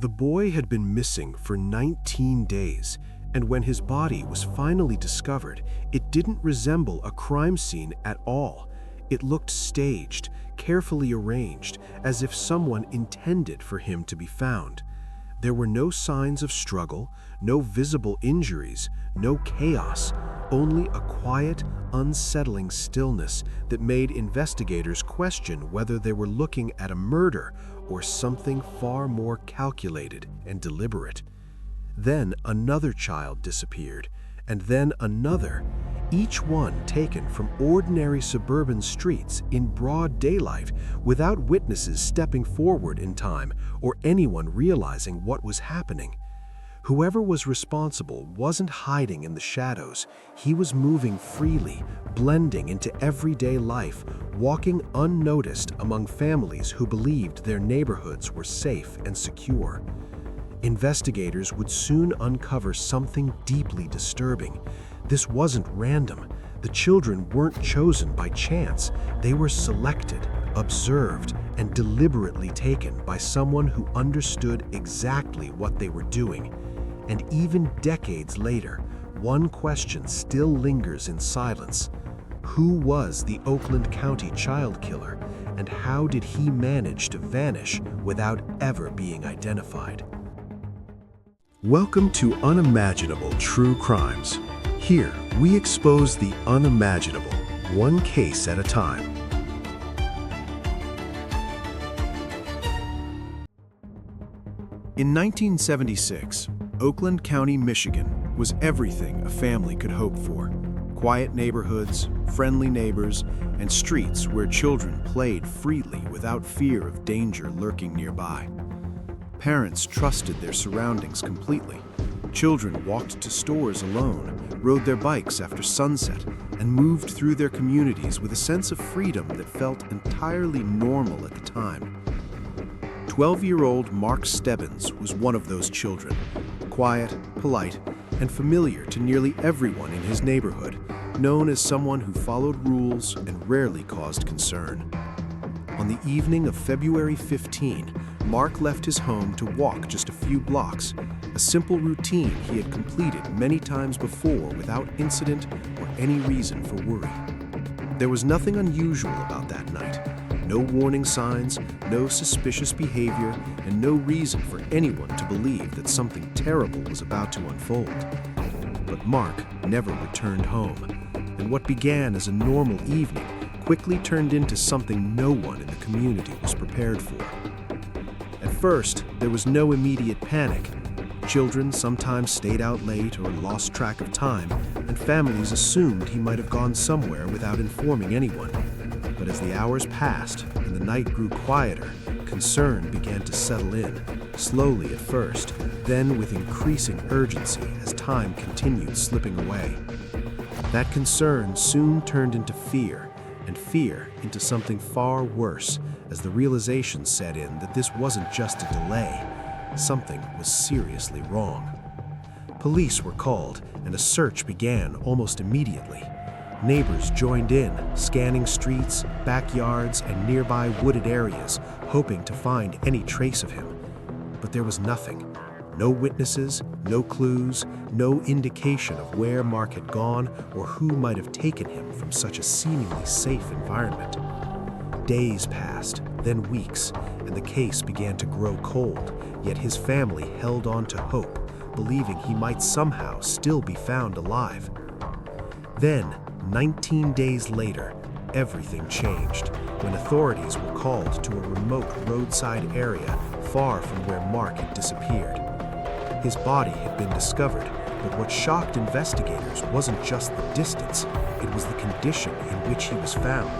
The boy had been missing for 19 days, and when his body was finally discovered, it didn't resemble a crime scene at all. It looked staged, carefully arranged, as if someone intended for him to be found. There were no signs of struggle, no visible injuries, no chaos, only a quiet, unsettling stillness that made investigators question whether they were looking at a murder or something far more calculated and deliberate. Then another child disappeared, and then another, each one taken from ordinary suburban streets in broad daylight without witnesses stepping forward in time or anyone realizing what was happening. Whoever was responsible wasn't hiding in the shadows. He was moving freely, blending into everyday life, walking unnoticed among families who believed their neighborhoods were safe and secure. Investigators would soon uncover something deeply disturbing. This wasn't random. The children weren't chosen by chance. They were selected, observed, and deliberately taken by someone who understood exactly what they were doing. And even decades later, one question still lingers in silence. Who was the Oakland County Child Killer, and how did he manage to vanish without ever being identified? Welcome to Unimaginable True Crimes. Here, we expose the unimaginable, one case at a time. In 1976, Oakland County, Michigan was everything a family could hope for. Quiet neighborhoods, friendly neighbors, and streets where children played freely without fear of danger lurking nearby. Parents trusted their surroundings completely. Children walked to stores alone, rode their bikes after sunset, and moved through their communities with a sense of freedom that felt entirely normal at the time. 12-year-old Mark Stebbins was one of those children, quiet, polite, and familiar to nearly everyone in his neighborhood, known as someone who followed rules and rarely caused concern. On the evening of February 15, Mark left his home to walk just a few blocks, a simple routine he had completed many times before without incident or any reason for worry. There was nothing unusual about that night. No warning signs, no suspicious behavior, and no reason for anyone to believe that something terrible was about to unfold. But Mark never returned home, and what began as a normal evening quickly turned into something no one in the community was prepared for. At first, there was no immediate panic. Children sometimes stayed out late or lost track of time, and families assumed he might have gone somewhere without informing anyone. But as the hours passed and the night grew quieter, concern began to settle in, slowly at first, then with increasing urgency as time continued slipping away. That concern soon turned into fear, and fear into something far worse as the realization set in that this wasn't just a delay. Something was seriously wrong. Police were called, and a search began almost immediately. Neighbors joined in, scanning streets, backyards, and nearby wooded areas, hoping to find any trace of him. But there was nothing. No witnesses, no clues, no indication of where Mark had gone or who might have taken him from such a seemingly safe environment. Days passed, then weeks, and the case began to grow cold, yet his family held on to hope, believing he might somehow still be found alive. Then, 19 days later, everything changed when authorities were called to a remote roadside area far from where Mark had disappeared. His body had been discovered, but what shocked investigators wasn't just the distance, it was the condition in which he was found.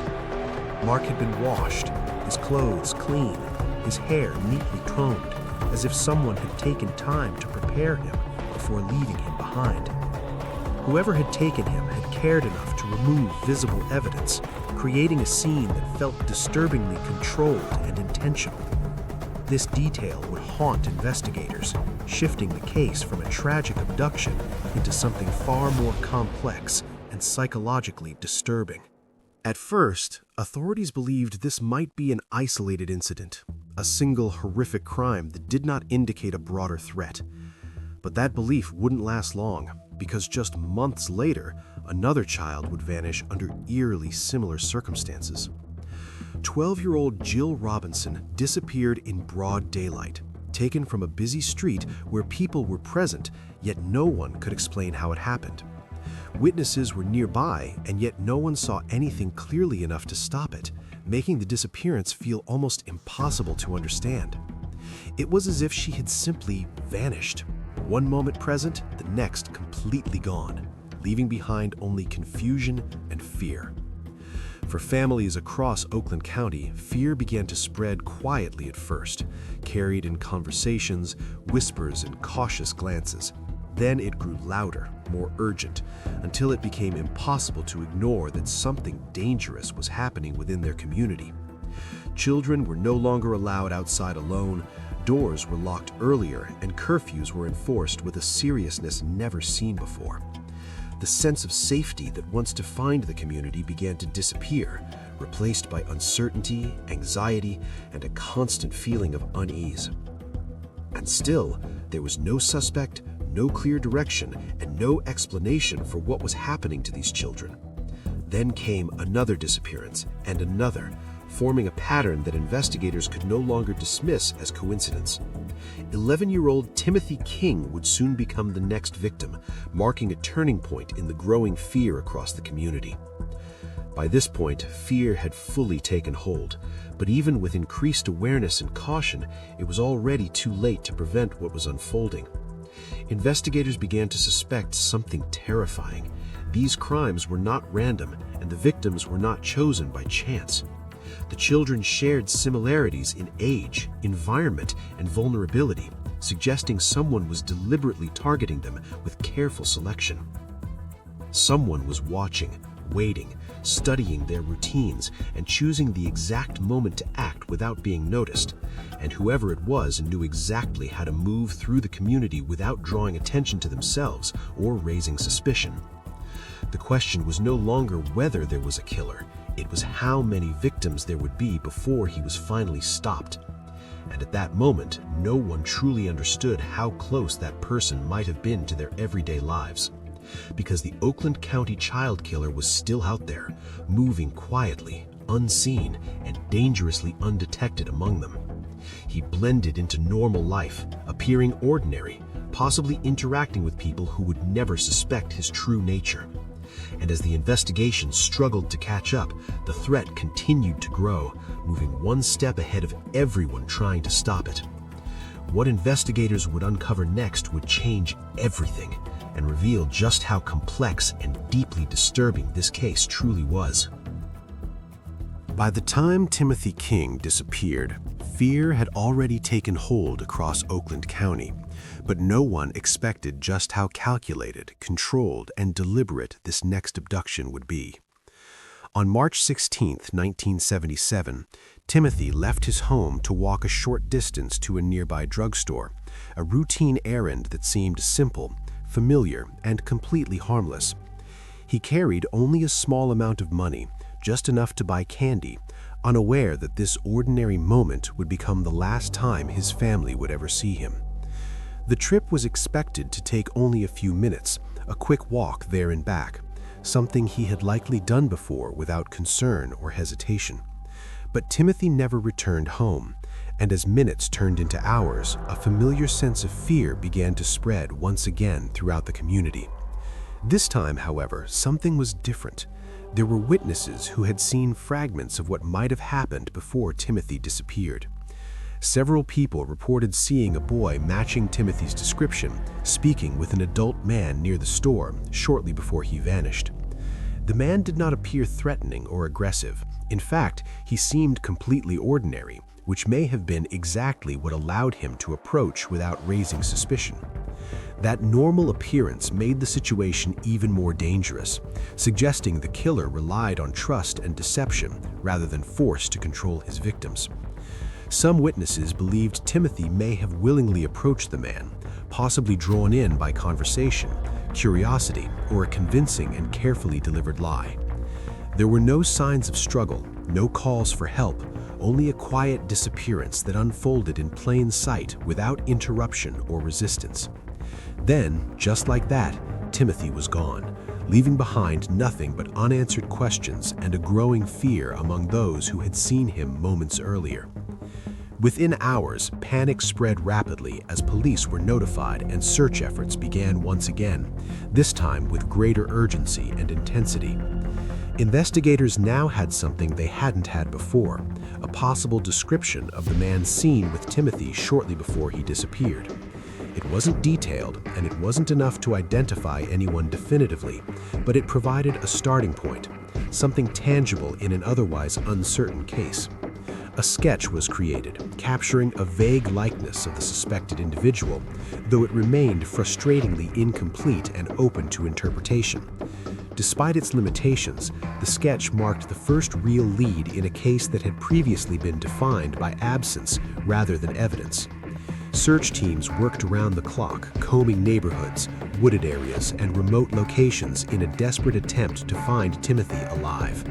Mark had been washed, his clothes clean, his hair neatly combed, as if someone had taken time to prepare him before leaving him behind. Whoever had taken him had cared enough to remove visible evidence, creating a scene that felt disturbingly controlled and intentional. This detail would haunt investigators, shifting the case from a tragic abduction into something far more complex and psychologically disturbing. At first, authorities believed this might be an isolated incident, a single horrific crime that did not indicate a broader threat. But that belief wouldn't last long, because just months later, another child would vanish under eerily similar circumstances. 12-year-old Jill Robinson disappeared in broad daylight, taken from a busy street where people were present, yet no one could explain how it happened. Witnesses were nearby, and yet no one saw anything clearly enough to stop it, making the disappearance feel almost impossible to understand. It was as if she had simply vanished. One moment present, the next completely gone, leaving behind only confusion and fear. For families across Oakland County, fear began to spread quietly at first, carried in conversations, whispers, and cautious glances. Then it grew louder, more urgent, until it became impossible to ignore that something dangerous was happening within their community. Children were no longer allowed outside alone, doors were locked earlier, and curfews were enforced with a seriousness never seen before. The sense of safety that once defined the community began to disappear, replaced by uncertainty, anxiety, and a constant feeling of unease. And still, there was no suspect, no clear direction, and no explanation for what was happening to these children. Then came another disappearance, and another, forming a pattern that investigators could no longer dismiss as coincidence. 11-year-old Timothy King would soon become the next victim, marking a turning point in the growing fear across the community. By this point, fear had fully taken hold, but even with increased awareness and caution, it was already too late to prevent what was unfolding. Investigators began to suspect something terrifying. These crimes were not random, and the victims were not chosen by chance. The children shared similarities in age, environment, and vulnerability, suggesting someone was deliberately targeting them with careful selection. Someone was watching, waiting, studying their routines, and choosing the exact moment to act without being noticed. And whoever it was knew exactly how to move through the community without drawing attention to themselves or raising suspicion. The question was no longer whether there was a killer, it was how many victims there would be before he was finally stopped. And at that moment, no one truly understood how close that person might have been to their everyday lives. Because the Oakland County Child Killer was still out there, moving quietly, unseen, and dangerously undetected among them. He blended into normal life, appearing ordinary, possibly interacting with people who would never suspect his true nature. And as the investigation struggled to catch up, the threat continued to grow, moving one step ahead of everyone trying to stop it. What investigators would uncover next would change everything and reveal just how complex and deeply disturbing this case truly was. By the time Timothy King disappeared, fear had already taken hold across Oakland County, but no one expected just how calculated, controlled, and deliberate this next abduction would be. On March 16, 1977, Timothy left his home to walk a short distance to a nearby drugstore, a routine errand that seemed simple, familiar, and completely harmless. He carried only a small amount of money, just enough to buy candy, unaware that this ordinary moment would become the last time his family would ever see him. The trip was expected to take only a few minutes, a quick walk there and back, something he had likely done before without concern or hesitation. But Timothy never returned home, and as minutes turned into hours, a familiar sense of fear began to spread once again throughout the community. This time, however, something was different. There were witnesses who had seen fragments of what might have happened before Timothy disappeared. Several people reported seeing a boy matching Timothy's description, speaking with an adult man near the store shortly before he vanished. The man did not appear threatening or aggressive. In fact, he seemed completely ordinary, which may have been exactly what allowed him to approach without raising suspicion. That normal appearance made the situation even more dangerous, suggesting the killer relied on trust and deception rather than force to control his victims. Some witnesses believed Timothy may have willingly approached the man, possibly drawn in by conversation, curiosity, or a convincing and carefully delivered lie. There were no signs of struggle, No calls for help, only a quiet disappearance that unfolded in plain sight without interruption or resistance. Then, just like that, Timothy was gone, leaving behind nothing but unanswered questions and a growing fear among those who had seen him moments earlier. Within hours, panic spread rapidly as police were notified and search efforts began once again, this time with greater urgency and intensity. Investigators now had something they hadn't had before, a possible description of the man seen with Timothy shortly before he disappeared. It wasn't detailed, and it wasn't enough to identify anyone definitively, but it provided a starting point, something tangible in an otherwise uncertain case. A sketch was created, capturing a vague likeness of the suspected individual, though it remained frustratingly incomplete and open to interpretation. Despite its limitations, the sketch marked the first real lead in a case that had previously been defined by absence rather than evidence. Search teams worked around the clock, combing neighborhoods, wooded areas, and remote locations in a desperate attempt to find Timothy alive.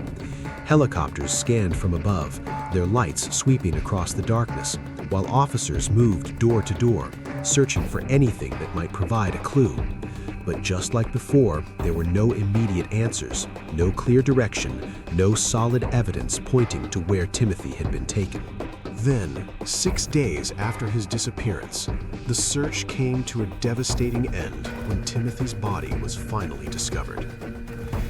Helicopters scanned from above, their lights sweeping across the darkness, while officers moved door to door, searching for anything that might provide a clue. But just like before, there were no immediate answers, no clear direction, no solid evidence pointing to where Timothy had been taken. Then, 6 days after his disappearance, the search came to a devastating end when Timothy's body was finally discovered.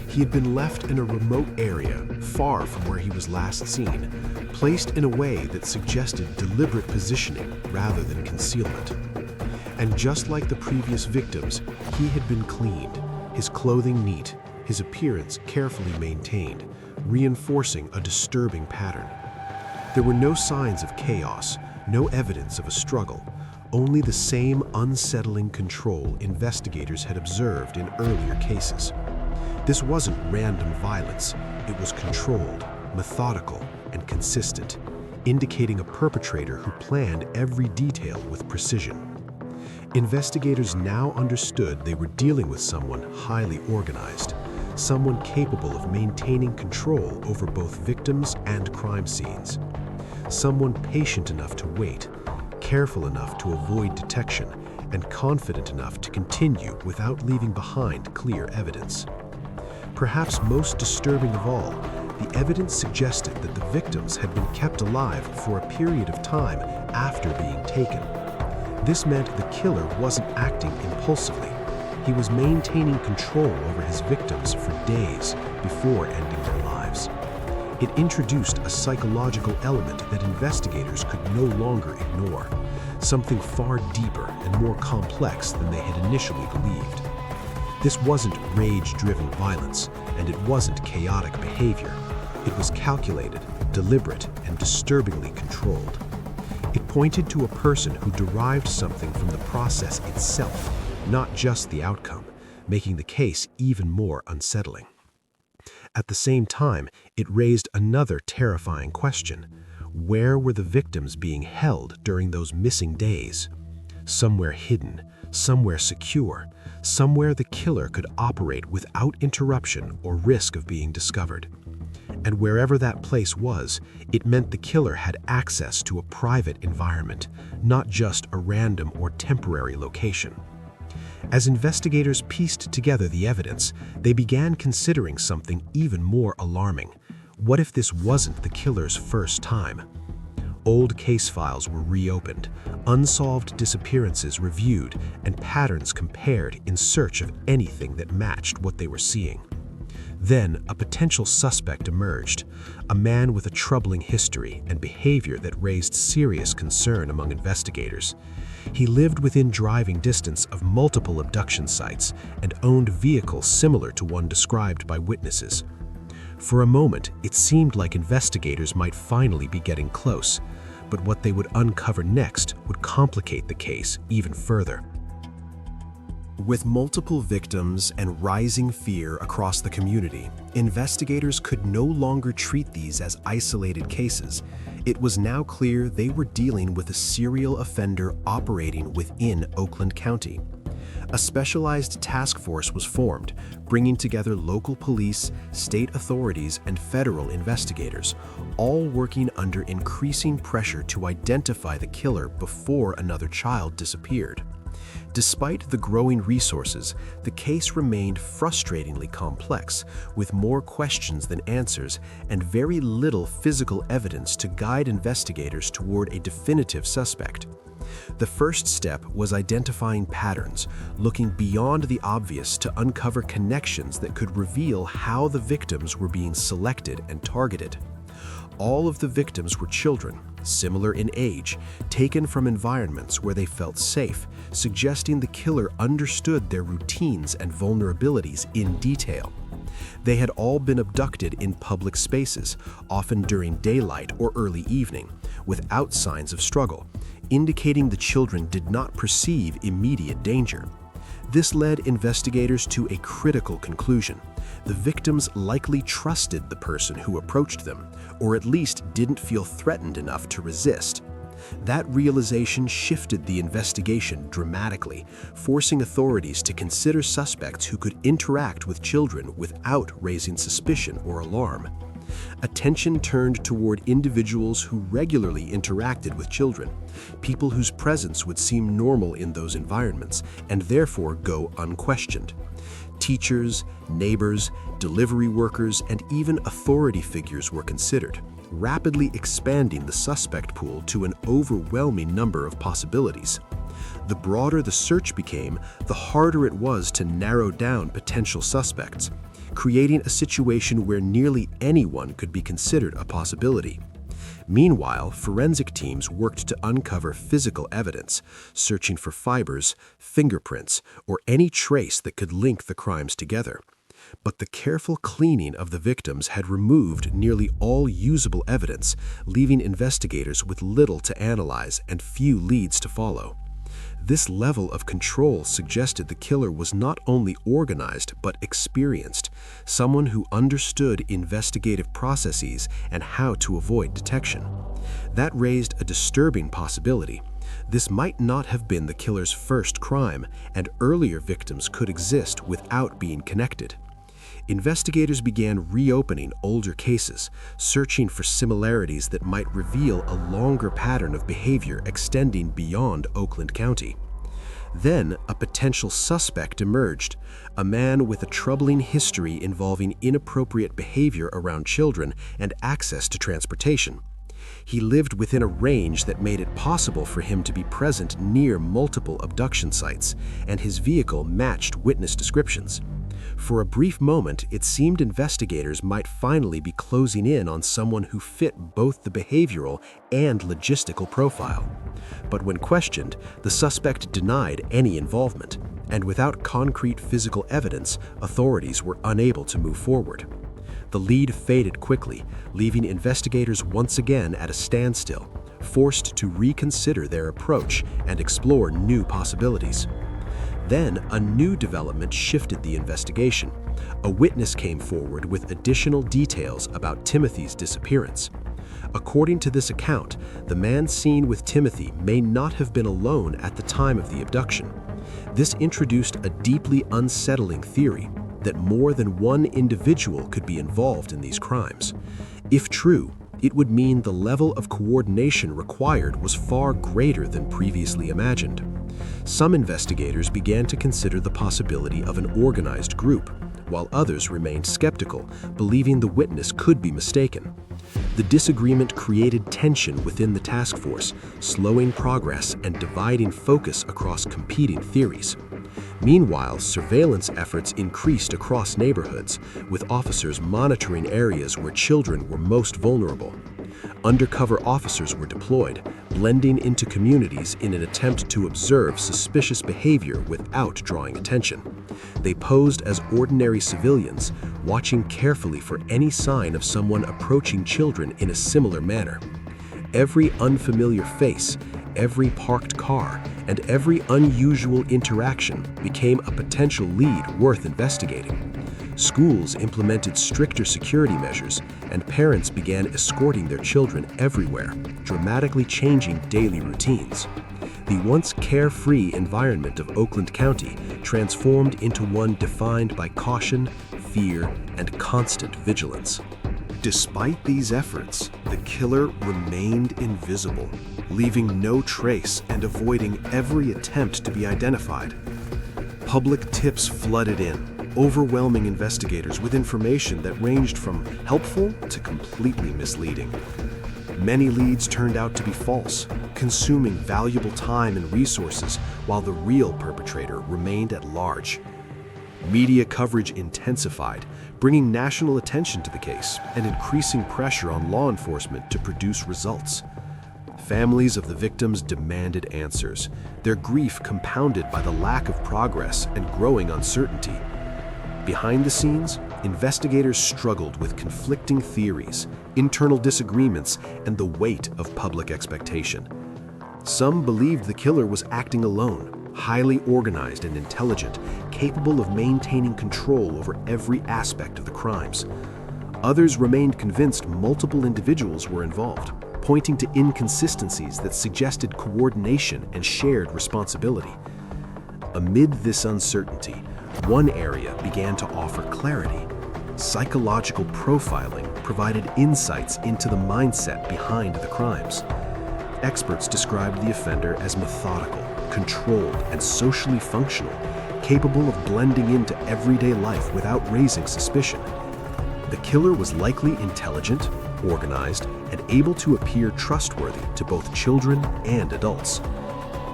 He had been left in a remote area, far from where he was last seen, placed in a way that suggested deliberate positioning rather than concealment. And just like the previous victims, he had been cleaned, his clothing neat, his appearance carefully maintained, reinforcing a disturbing pattern. There were no signs of chaos, no evidence of a struggle, only the same unsettling control investigators had observed in earlier cases. This wasn't random violence, it was controlled, methodical, and consistent, indicating a perpetrator who planned every detail with precision. Investigators now understood they were dealing with someone highly organized, someone capable of maintaining control over both victims and crime scenes. Someone patient enough to wait, careful enough to avoid detection, and confident enough to continue without leaving behind clear evidence. Perhaps most disturbing of all, the evidence suggested that the victims had been kept alive for a period of time after being taken. This meant the killer wasn't acting impulsively. He was maintaining control over his victims for days before ending their lives. It introduced a psychological element that investigators could no longer ignore, something far deeper and more complex than they had initially believed. This wasn't rage-driven violence, and it wasn't chaotic behavior. It was calculated, deliberate, and disturbingly controlled. It pointed to a person who derived something from the process itself, not just the outcome, making the case even more unsettling. At the same time, it raised another terrifying question. Where were the victims being held during those missing days? Somewhere hidden, somewhere secure, somewhere the killer could operate without interruption or risk of being discovered. And wherever that place was, it meant the killer had access to a private environment, not just a random or temporary location. As investigators pieced together the evidence, they began considering something even more alarming. What if this wasn't the killer's first time? Old case files were reopened, unsolved disappearances reviewed, and patterns compared in search of anything that matched what they were seeing. Then, a potential suspect emerged, a man with a troubling history and behavior that raised serious concern among investigators. He lived within driving distance of multiple abduction sites and owned vehicles similar to one described by witnesses. For a moment, it seemed like investigators might finally be getting close, but what they would uncover next would complicate the case even further. With multiple victims and rising fear across the community, investigators could no longer treat these as isolated cases. It was now clear they were dealing with a serial offender operating within Oakland County. A specialized task force was formed, bringing together local police, state authorities, and federal investigators, all working under increasing pressure to identify the killer before another child disappeared. Despite the growing resources, the case remained frustratingly complex, with more questions than answers and very little physical evidence to guide investigators toward a definitive suspect. The first step was identifying patterns, looking beyond the obvious to uncover connections that could reveal how the victims were being selected and targeted. All of the victims were children, similar in age, taken from environments where they felt safe, suggesting the killer understood their routines and vulnerabilities in detail. They had all been abducted in public spaces, often during daylight or early evening, without signs of struggle, indicating the children did not perceive immediate danger. This led investigators to a critical conclusion. The victims likely trusted the person who approached them, or at least didn't feel threatened enough to resist. That realization shifted the investigation dramatically, forcing authorities to consider suspects who could interact with children without raising suspicion or alarm. Attention turned toward individuals who regularly interacted with children, people whose presence would seem normal in those environments and therefore go unquestioned. Teachers, neighbors, delivery workers, and even authority figures were considered, rapidly expanding the suspect pool to an overwhelming number of possibilities. The broader the search became, the harder it was to narrow down potential suspects, creating a situation where nearly anyone could be considered a possibility. Meanwhile, forensic teams worked to uncover physical evidence, searching for fibers, fingerprints, or any trace that could link the crimes together. But the careful cleaning of the victims had removed nearly all usable evidence, leaving investigators with little to analyze and few leads to follow. This level of control suggested the killer was not only organized but experienced, someone who understood investigative processes and how to avoid detection. That raised a disturbing possibility. This might not have been the killer's first crime, and earlier victims could exist without being connected. Investigators began reopening older cases, searching for similarities that might reveal a longer pattern of behavior extending beyond Oakland County. Then, a potential suspect emerged, a man with a troubling history involving inappropriate behavior around children and access to transportation. He lived within a range that made it possible for him to be present near multiple abduction sites, and his vehicle matched witness descriptions. For a brief moment, it seemed investigators might finally be closing in on someone who fit both the behavioral and logistical profile. But when questioned, the suspect denied any involvement, and without concrete physical evidence, authorities were unable to move forward. The lead faded quickly, leaving investigators once again at a standstill, forced to reconsider their approach and explore new possibilities. Then, a new development shifted the investigation. A witness came forward with additional details about Timothy's disappearance. According to this account, the man seen with Timothy may not have been alone at the time of the abduction. This introduced a deeply unsettling theory that more than one individual could be involved in these crimes. If true, it would mean the level of coordination required was far greater than previously imagined. Some investigators began to consider the possibility of an organized group, while others remained skeptical, believing the witness could be mistaken. The disagreement created tension within the task force, slowing progress and dividing focus across competing theories. Meanwhile, surveillance efforts increased across neighborhoods, with officers monitoring areas where children were most vulnerable. Undercover officers were deployed, blending into communities in an attempt to observe suspicious behavior without drawing attention. They posed as ordinary civilians, watching carefully for any sign of someone approaching children in a similar manner. Every unfamiliar face, every parked car, and every unusual interaction became a potential lead worth investigating. Schools implemented stricter security measures, and parents began escorting their children everywhere, dramatically changing daily routines. The once carefree environment of Oakland County transformed into one defined by caution, fear, and constant vigilance. Despite these efforts, the killer remained invisible, leaving no trace and avoiding every attempt to be identified. Public tips flooded in, overwhelming investigators with information that ranged from helpful to completely misleading. Many leads turned out to be false, consuming valuable time and resources while the real perpetrator remained at large. Media coverage intensified, bringing national attention to the case and increasing pressure on law enforcement to produce results. Families of the victims demanded answers, their grief compounded by the lack of progress and growing uncertainty. Behind the scenes, investigators struggled with conflicting theories, internal disagreements, and the weight of public expectation. Some believed the killer was acting alone, highly organized and intelligent, capable of maintaining control over every aspect of the crimes. Others remained convinced multiple individuals were involved, pointing to inconsistencies that suggested coordination and shared responsibility. Amid this uncertainty, one area began to offer clarity. Psychological profiling provided insights into the mindset behind the crimes. Experts described the offender as methodical, controlled, and socially functional, capable of blending into everyday life without raising suspicion. The killer was likely intelligent, organized, and able to appear trustworthy to both children and adults.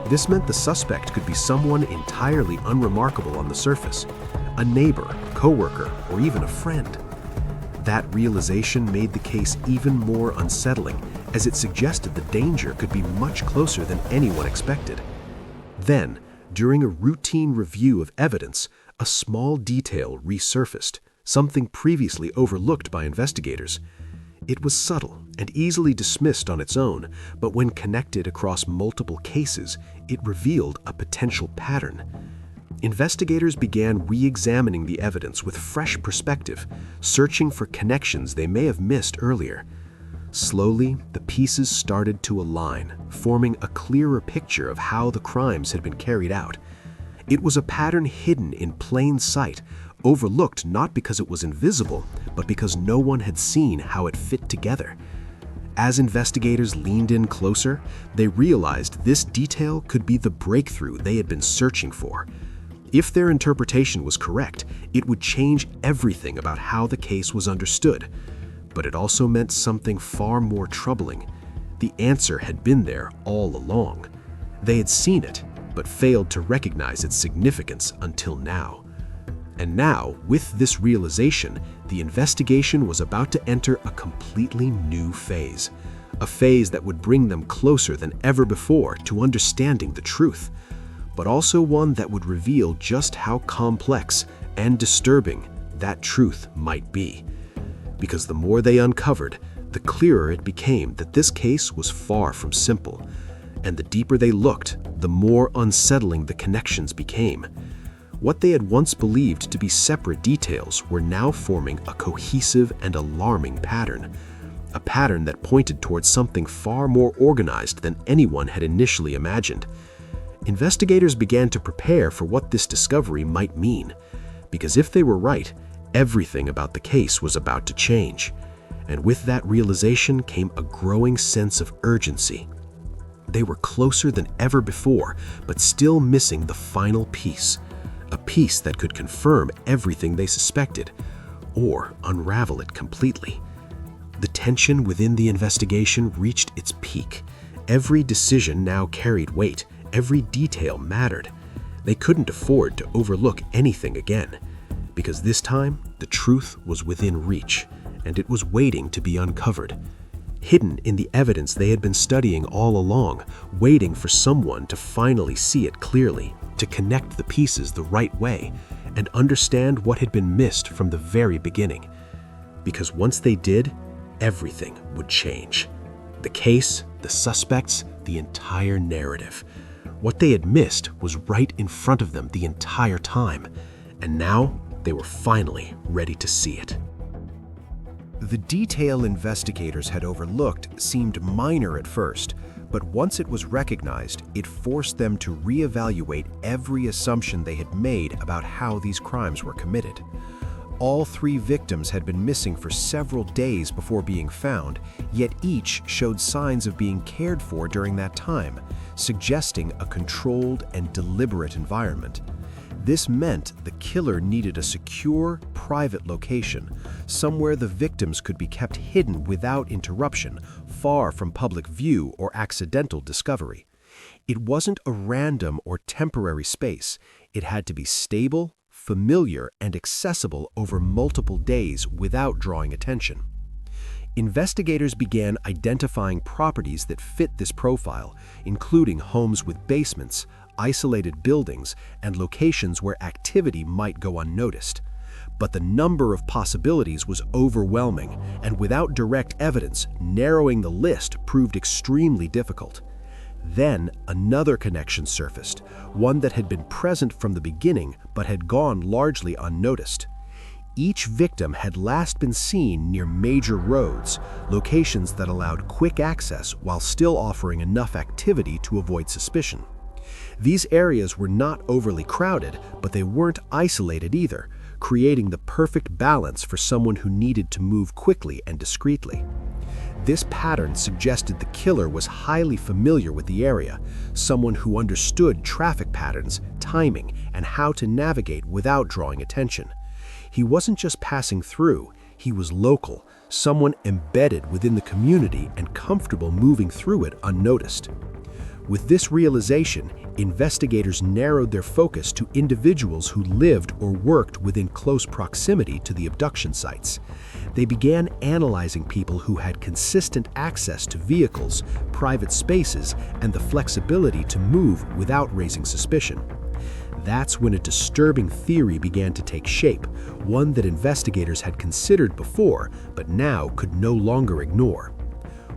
This meant the suspect could be someone entirely unremarkable on the surface, a neighbor, coworker, or even a friend. That realization made the case even more unsettling, as it suggested the danger could be much closer than anyone expected. Then, during a routine review of evidence, a small detail resurfaced, something previously overlooked by investigators. It was subtle and easily dismissed on its own, but when connected across multiple cases, it revealed a potential pattern. Investigators began re-examining the evidence with fresh perspective, searching for connections they may have missed earlier. Slowly, the pieces started to align, forming a clearer picture of how the crimes had been carried out. It was a pattern hidden in plain sight, overlooked not because it was invisible, but because no one had seen how it fit together. As investigators leaned in closer, they realized this detail could be the breakthrough they had been searching for. If their interpretation was correct, it would change everything about how the case was understood. But it also meant something far more troubling. The answer had been there all along. They had seen it, but failed to recognize its significance until now. And now, with this realization, the investigation was about to enter a completely new phase. A phase that would bring them closer than ever before to understanding the truth, but also one that would reveal just how complex and disturbing that truth might be. Because the more they uncovered, the clearer it became that this case was far from simple. And the deeper they looked, the more unsettling the connections became. What they had once believed to be separate details were now forming a cohesive and alarming pattern. A pattern that pointed towards something far more organized than anyone had initially imagined. Investigators began to prepare for what this discovery might mean, because if they were right, everything about the case was about to change. And with that realization came a growing sense of urgency. They were closer than ever before, but still missing the final piece. A piece that could confirm everything they suspected, or unravel it completely. The tension within the investigation reached its peak. Every decision now carried weight, every detail mattered. They couldn't afford to overlook anything again, because this time the truth was within reach, and it was waiting to be uncovered. Hidden in the evidence they had been studying all along, waiting for someone to finally see it clearly, to connect the pieces the right way, and understand what had been missed from the very beginning. Because once they did, everything would change. The case, the suspects, the entire narrative. What they had missed was right in front of them the entire time, and now They were finally ready to see it. The detail investigators had overlooked seemed minor at first, but once it was recognized, it forced them to reevaluate every assumption they had made about how these crimes were committed. All 3 victims had been missing for several days before being found, yet each showed signs of being cared for during that time, suggesting a controlled and deliberate environment. This meant the killer needed a secure, private location, somewhere the victims could be kept hidden without interruption, far from public view or accidental discovery. It wasn't a random or temporary space. It had to be stable, familiar, and accessible over multiple days without drawing attention. Investigators began identifying properties that fit this profile, including homes with basements, isolated buildings, and locations where activity might go unnoticed. But the number of possibilities was overwhelming, and without direct evidence, narrowing the list proved extremely difficult. Then another connection surfaced, one that had been present from the beginning but had gone largely unnoticed. Each victim had last been seen near major roads, locations that allowed quick access while still offering enough activity to avoid suspicion. These areas were not overly crowded, but they weren't isolated either, creating the perfect balance for someone who needed to move quickly and discreetly. This pattern suggested the killer was highly familiar with the area, someone who understood traffic patterns, timing, and how to navigate without drawing attention. He wasn't just passing through, he was local, someone embedded within the community and comfortable moving through it unnoticed. With this realization, investigators narrowed their focus to individuals who lived or worked within close proximity to the abduction sites. They began analyzing people who had consistent access to vehicles, private spaces, and the flexibility to move without raising suspicion. That's when a disturbing theory began to take shape, one that investigators had considered before, but now could no longer ignore.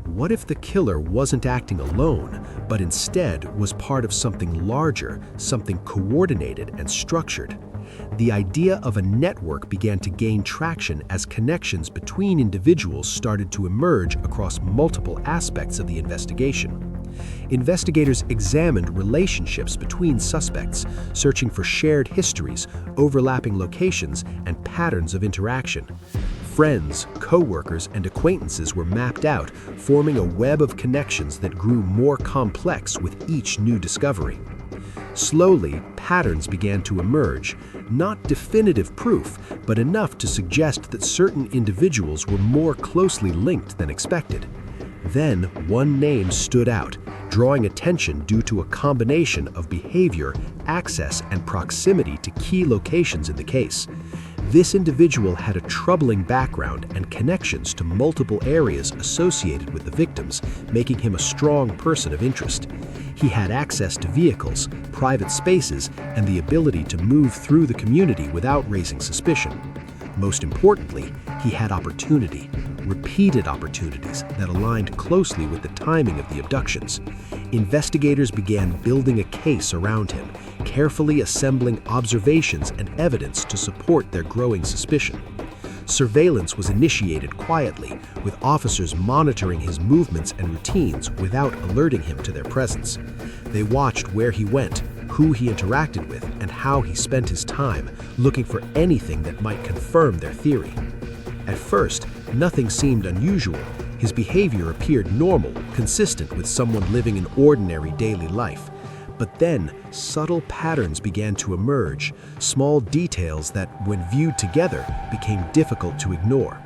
What if the killer wasn't acting alone, but instead was part of something larger, something coordinated and structured? The idea of a network began to gain traction as connections between individuals started to emerge across multiple aspects of the investigation. Investigators examined relationships between suspects, searching for shared histories, overlapping locations, and patterns of interaction. Friends, co-workers, and acquaintances were mapped out, forming a web of connections that grew more complex with each new discovery. Slowly, patterns began to emerge, not definitive proof, but enough to suggest that certain individuals were more closely linked than expected. Then, one name stood out, drawing attention due to a combination of behavior, access, and proximity to key locations in the case. This individual had a troubling background and connections to multiple areas associated with the victims, making him a strong person of interest. He had access to vehicles, private spaces, and the ability to move through the community without raising suspicion. Most importantly, he had opportunity, repeated opportunities that aligned closely with the timing of the abductions. Investigators began building a case around him, carefully assembling observations and evidence to support their growing suspicion. Surveillance was initiated quietly, with officers monitoring his movements and routines without alerting him to their presence. They watched where he went, who he interacted with, and how he spent his time, looking for anything that might confirm their theory. At first, nothing seemed unusual. His behavior appeared normal, consistent with someone living an ordinary daily life. But then, subtle patterns began to emerge, small details that, when viewed together, became difficult to ignore.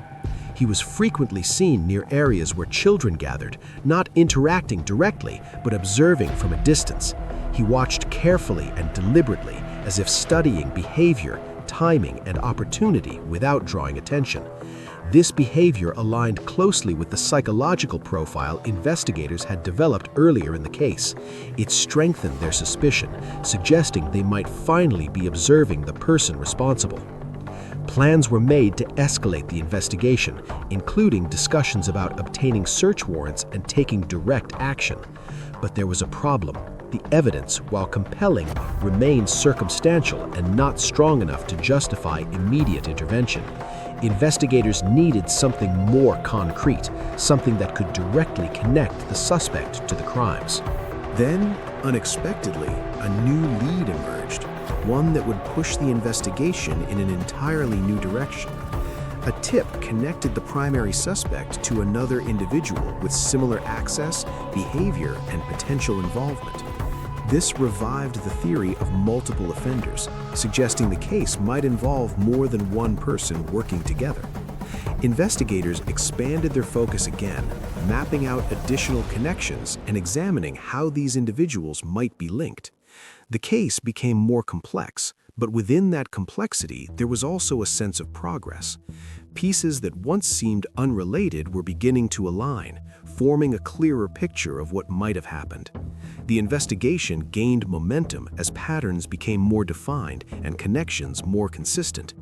He was frequently seen near areas where children gathered, not interacting directly, but observing from a distance. He watched carefully and deliberately, as if studying behavior, timing, and opportunity without drawing attention. This behavior aligned closely with the psychological profile investigators had developed earlier in the case. It strengthened their suspicion, suggesting they might finally be observing the person responsible. Plans were made to escalate the investigation, including discussions about obtaining search warrants and taking direct action. But there was a problem. The evidence, while compelling, remained circumstantial and not strong enough to justify immediate intervention. Investigators needed something more concrete, something that could directly connect the suspect to the crimes. Then, unexpectedly, a new lead emerged, one that would push the investigation in an entirely new direction. A tip connected the primary suspect to another individual with similar access, behavior, and potential involvement. This revived the theory of multiple offenders, suggesting the case might involve more than one person working together. Investigators expanded their focus again, mapping out additional connections and examining how these individuals might be linked. The case became more complex, but within that complexity, there was also a sense of progress. Pieces that once seemed unrelated were beginning to align, forming a clearer picture of what might have happened. The investigation gained momentum as patterns became more defined and connections more consistent.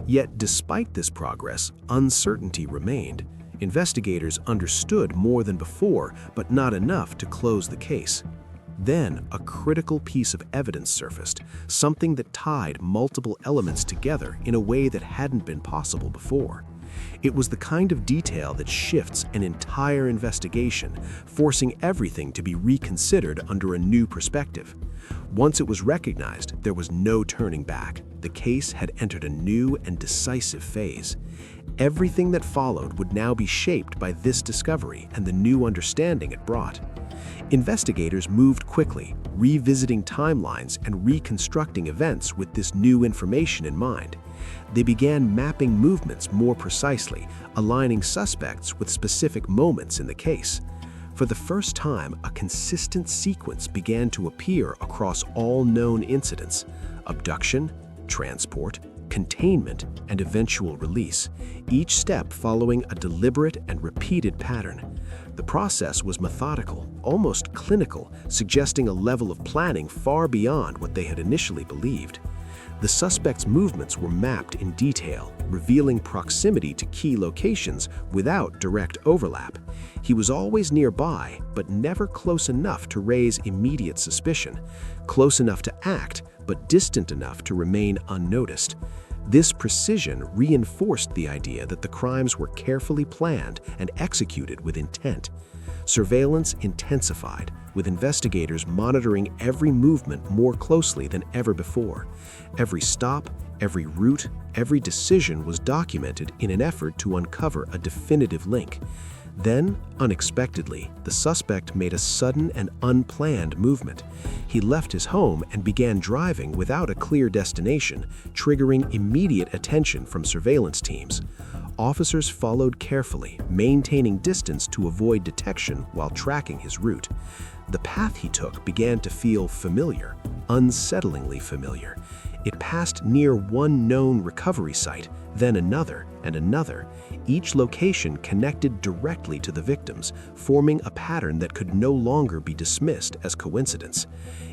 Yet, despite this progress, uncertainty remained. Investigators understood more than before, but not enough to close the case. Then, a critical piece of evidence surfaced, something that tied multiple elements together in a way that hadn't been possible before. It was the kind of detail that shifts an entire investigation, forcing everything to be reconsidered under a new perspective. Once it was recognized, there was no turning back. The case had entered a new and decisive phase. Everything that followed would now be shaped by this discovery and the new understanding it brought. Investigators moved quickly, revisiting timelines and reconstructing events with this new information in mind. They began mapping movements more precisely, aligning suspects with specific moments in the case. For the first time, a consistent sequence began to appear across all known incidents: abduction, transport, containment, and eventual release, each step following a deliberate and repeated pattern. The process was methodical, almost clinical, suggesting a level of planning far beyond what they had initially believed. The suspect's movements were mapped in detail, revealing proximity to key locations without direct overlap. He was always nearby, but never close enough to raise immediate suspicion, close enough to act, but distant enough to remain unnoticed. This precision reinforced the idea that the crimes were carefully planned and executed with intent. Surveillance intensified, with investigators monitoring every movement more closely than ever before. Every stop, every route, every decision was documented in an effort to uncover a definitive link. Then, unexpectedly, the suspect made a sudden and unplanned movement. He left his home and began driving without a clear destination, triggering immediate attention from surveillance teams. Officers followed carefully, maintaining distance to avoid detection while tracking his route. The path he took began to feel familiar, unsettlingly familiar. It passed near one known recovery site, then another and another, each location connected directly to the victims, forming a pattern that could no longer be dismissed as coincidence.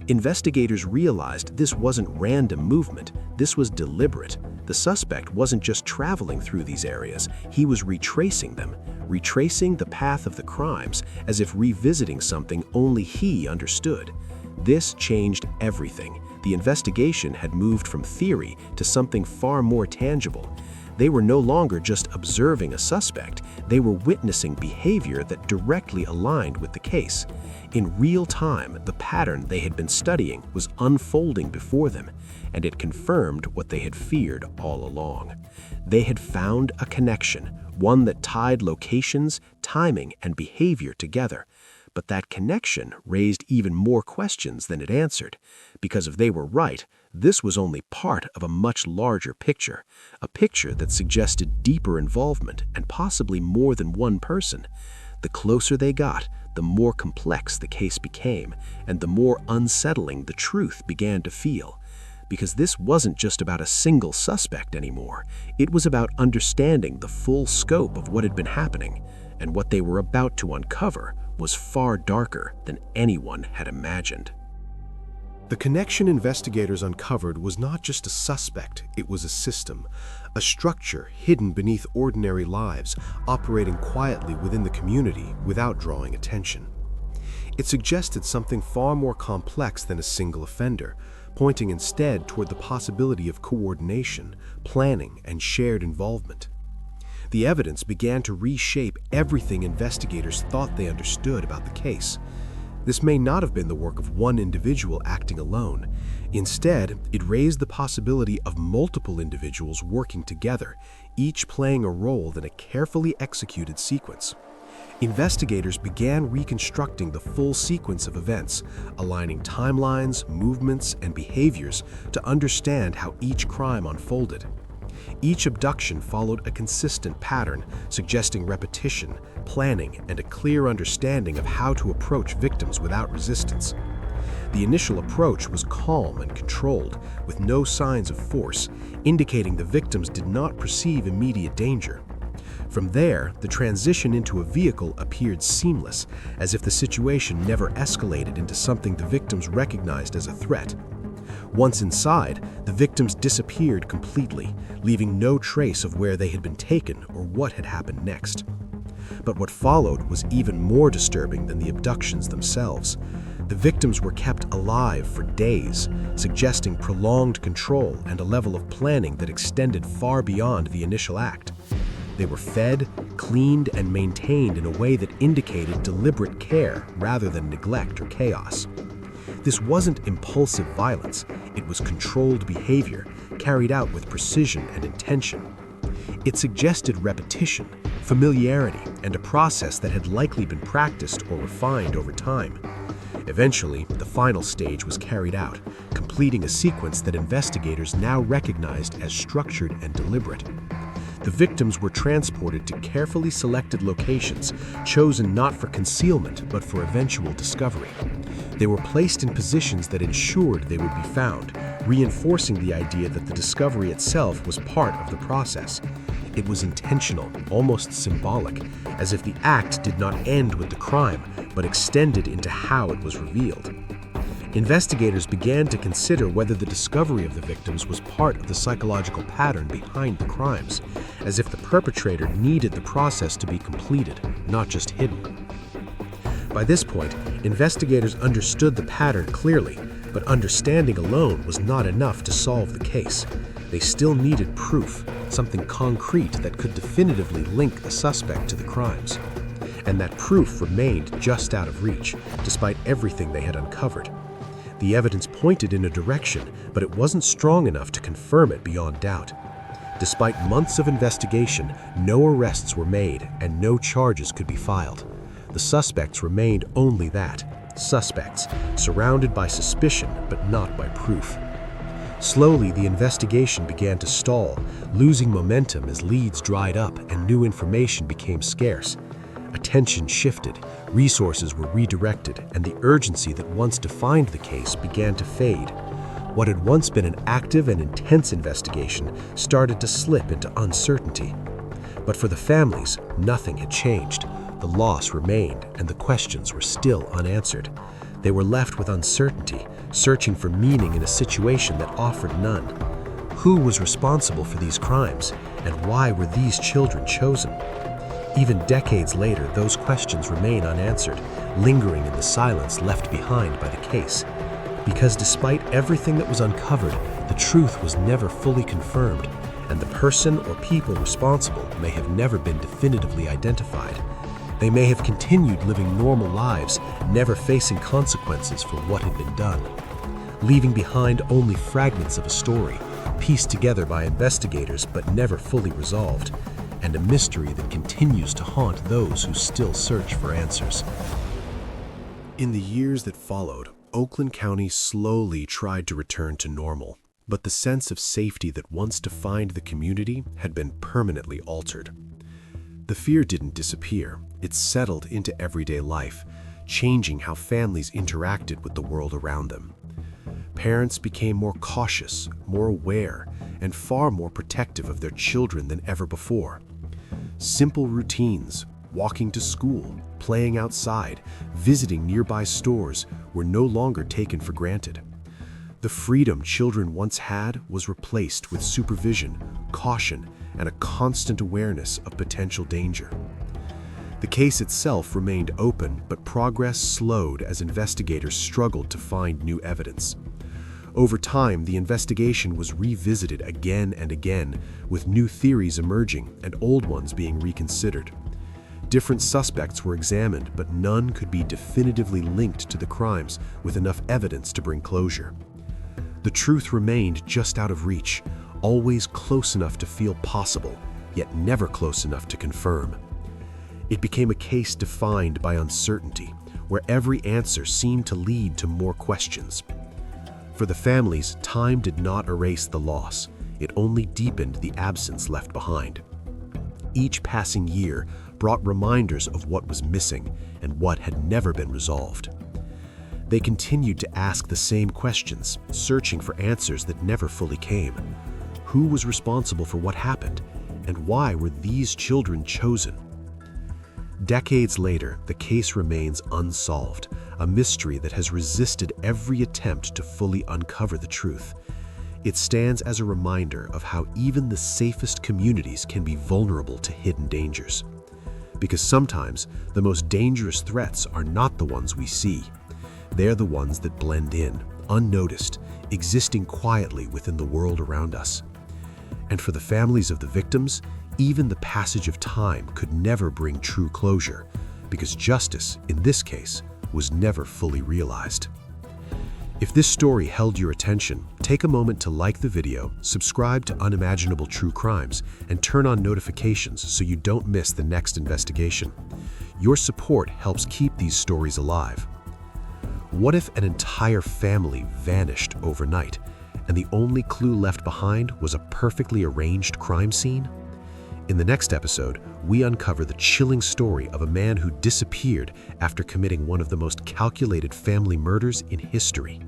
Investigators realized this wasn't random movement, this was deliberate. The suspect wasn't just traveling through these areas, he was retracing them, retracing the path of the crimes as if revisiting something only he understood. This changed everything. The investigation had moved from theory to something far more tangible. They were no longer just observing a suspect, they were witnessing behavior that directly aligned with the case. In real time, the pattern they had been studying was unfolding before them, and it confirmed what they had feared all along. They had found a connection, one that tied locations, timing, and behavior together. But that connection raised even more questions than it answered, because if they were right, this was only part of a much larger picture, a picture that suggested deeper involvement and possibly more than one person. The closer they got, the more complex the case became, and the more unsettling the truth began to feel. Because this wasn't just about a single suspect anymore, it was about understanding the full scope of what had been happening, and what they were about to uncover was far darker than anyone had imagined. The connection investigators uncovered was not just a suspect, it was a system, a structure hidden beneath ordinary lives, operating quietly within the community without drawing attention. It suggested something far more complex than a single offender, pointing instead toward the possibility of coordination, planning, and shared involvement. The evidence began to reshape everything investigators thought they understood about the case. This may not have been the work of one individual acting alone. Instead, it raised the possibility of multiple individuals working together, each playing a role in a carefully executed sequence. Investigators began reconstructing the full sequence of events, aligning timelines, movements, and behaviors to understand how each crime unfolded. Each abduction followed a consistent pattern, suggesting repetition, planning, and a clear understanding of how to approach victims without resistance. The initial approach was calm and controlled, with no signs of force, indicating the victims did not perceive immediate danger. From there, the transition into a vehicle appeared seamless, as if the situation never escalated into something the victims recognized as a threat. Once inside, the victims disappeared completely, leaving no trace of where they had been taken or what had happened next. But what followed was even more disturbing than the abductions themselves. The victims were kept alive for days, suggesting prolonged control and a level of planning that extended far beyond the initial act. They were fed, cleaned, and maintained in a way that indicated deliberate care rather than neglect or chaos. This wasn't impulsive violence, it was controlled behavior, carried out with precision and intention. It suggested repetition, familiarity, and a process that had likely been practiced or refined over time. Eventually, the final stage was carried out, completing a sequence that investigators now recognized as structured and deliberate. The victims were transported to carefully selected locations, chosen not for concealment but for eventual discovery. They were placed in positions that ensured they would be found, reinforcing the idea that the discovery itself was part of the process. It was intentional, almost symbolic, as if the act did not end with the crime, but extended into how it was revealed. Investigators began to consider whether the discovery of the victims was part of the psychological pattern behind the crimes, as if the perpetrator needed the process to be completed, not just hidden. By this point, investigators understood the pattern clearly, but understanding alone was not enough to solve the case. They still needed proof, something concrete that could definitively link the suspect to the crimes. And that proof remained just out of reach, despite everything they had uncovered. The evidence pointed in a direction, but it wasn't strong enough to confirm it beyond doubt. Despite months of investigation, no arrests were made and no charges could be filed. The suspects remained only that, suspects, surrounded by suspicion but not by proof. Slowly, the investigation began to stall, losing momentum as leads dried up and new information became scarce. Attention shifted, resources were redirected, and the urgency that once defined the case began to fade. What had once been an active and intense investigation started to slip into uncertainty. But for the families, nothing had changed. The loss remained, and the questions were still unanswered. They were left with uncertainty, searching for meaning in a situation that offered none. Who was responsible for these crimes, and why were these children chosen? Even decades later, those questions remain unanswered, lingering in the silence left behind by the case. Because despite everything that was uncovered, the truth was never fully confirmed, and the person or people responsible may have never been definitively identified. They may have continued living normal lives, never facing consequences for what had been done, leaving behind only fragments of a story, pieced together by investigators but never fully resolved, and a mystery that continues to haunt those who still search for answers. In the years that followed, Oakland County slowly tried to return to normal, but the sense of safety that once defined the community had been permanently altered. The fear didn't disappear, it settled into everyday life, changing how families interacted with the world around them. Parents became more cautious, more aware, and far more protective of their children than ever before. Simple routines, walking to school, playing outside, visiting nearby stores were no longer taken for granted. The freedom children once had was replaced with supervision, caution, and a constant awareness of potential danger. The case itself remained open, but progress slowed as investigators struggled to find new evidence. Over time, the investigation was revisited again and again, with new theories emerging and old ones being reconsidered. Different suspects were examined, but none could be definitively linked to the crimes with enough evidence to bring closure. The truth remained just out of reach, always close enough to feel possible, yet never close enough to confirm. It became a case defined by uncertainty, where every answer seemed to lead to more questions. For the families, time did not erase the loss. It only deepened the absence left behind. Each passing year brought reminders of what was missing and what had never been resolved. They continued to ask the same questions, searching for answers that never fully came. Who was responsible for what happened, and why were these children chosen? Decades later, the case remains unsolved, a mystery that has resisted every attempt to fully uncover the truth. It stands as a reminder of how even the safest communities can be vulnerable to hidden dangers. Because sometimes the most dangerous threats are not the ones we see. They're the ones that blend in, unnoticed, existing quietly within the world around us. And for the families of the victims, even the passage of time could never bring true closure, because justice, in this case, was never fully realized. If this story held your attention, take a moment to like the video, subscribe to Unimaginable True Crimes, and turn on notifications so you don't miss the next investigation. Your support helps keep these stories alive. What if an entire family vanished overnight, and the only clue left behind was a perfectly arranged crime scene? In the next episode, we uncover the chilling story of a man who disappeared after committing one of the most calculated family murders in history.